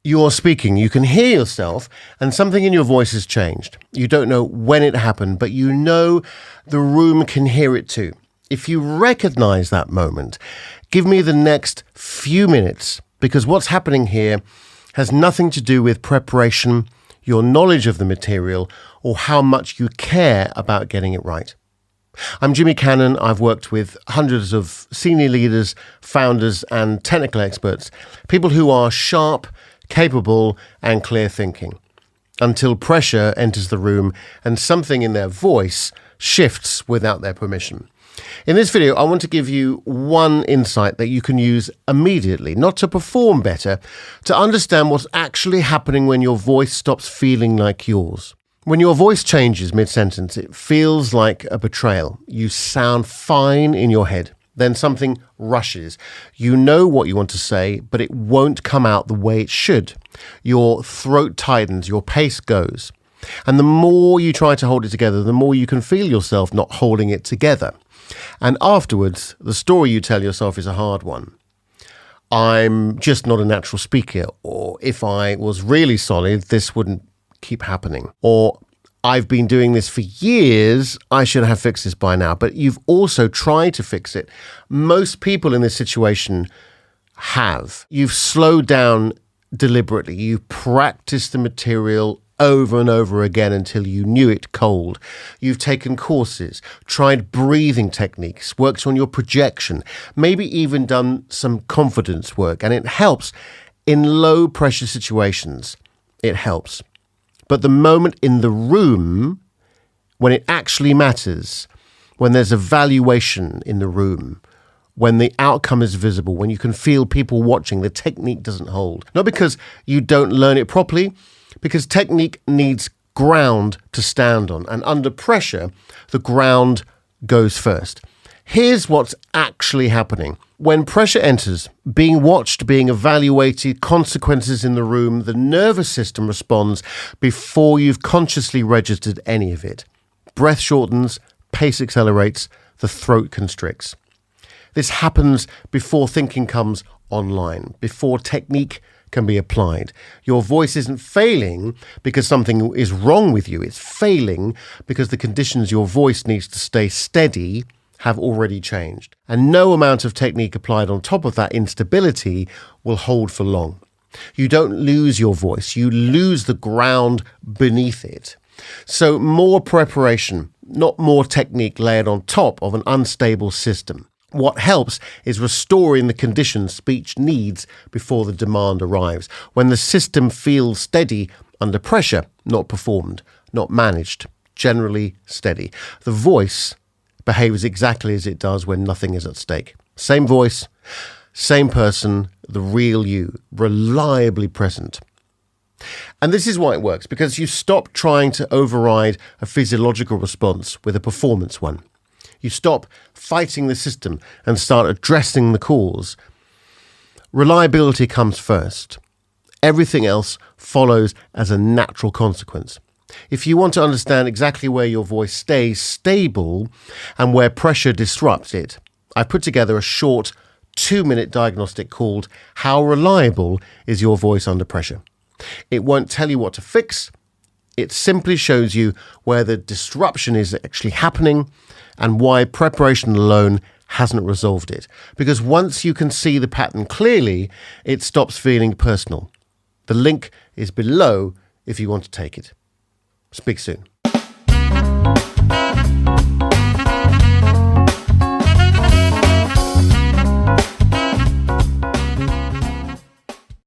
You're speaking, you can hear yourself, and something in your voice has changed. You don't know when it happened, but you know the room can hear it too. If you recognize that moment, give me the next few minutes, because what's happening here has nothing to do with preparation, your knowledge of the material, or how much you care about getting it right. I'm Jimmy Cannon. I've worked with hundreds of senior leaders, founders, and technical experts, people who are sharp, capable, and clear thinking, until pressure enters the room and something in their voice shifts without their permission. In this video, I want to give you one insight that you can use immediately, not to perform better, to understand what's actually happening when your voice stops feeling like yours. When your voice changes mid-sentence, it feels like a betrayal. You sound fine in your head. Then something rushes. You know what you want to say, but it won't come out the way it should. Your throat tightens, your pace goes. And the more you try to hold it together, the more you can feel yourself not holding it together. And afterwards, the story you tell yourself is a hard one. I'm just not a natural speaker, or if I was really solid, this wouldn't keep happening. Or I've been doing this for years, I should have fixed this by now. But you've also tried to fix it. Most people in this situation have. You've slowed down deliberately. You practiced the material over and over again until you knew it cold. You've taken courses, tried breathing techniques, worked on your projection, maybe even done some confidence work. And it helps in low pressure situations. It helps. But the moment in the room, when it actually matters, when there's a valuation in the room, when the outcome is visible, when you can feel people watching, the technique doesn't hold. Not because you don't learn it properly, because technique needs ground to stand on. And under pressure, the ground goes first. Here's what's actually happening. When pressure enters, being watched, being evaluated, consequences in the room, the nervous system responds before you've consciously registered any of it. Breath shortens, pace accelerates, the throat constricts. This happens before thinking comes online, before technique can be applied. Your voice isn't failing because something is wrong with you. It's failing because the conditions your voice needs to stay steady have already changed. And no amount of technique applied on top of that instability will hold for long. You don't lose your voice, you lose the ground beneath it. So more preparation, not more technique layered on top of an unstable system. What helps is restoring the conditions speech needs before the demand arrives, when the system feels steady under pressure, not performed, not managed, generally steady. The voice behaves exactly as it does when nothing is at stake. Same voice, same person, the real you, reliably present. And this is why it works, because you stop trying to override a physiological response with a performance one. You stop fighting the system and start addressing the cause. Reliability comes first. Everything else follows as a natural consequence. If you want to understand exactly where your voice stays stable and where pressure disrupts it, I put together a short 2-minute diagnostic called How Reliable is Your Voice Under Pressure? It won't tell you what to fix. It simply shows you where the disruption is actually happening and why preparation alone hasn't resolved it. Because once you can see the pattern clearly, it stops feeling personal. The link is below if you want to take it. Speak soon.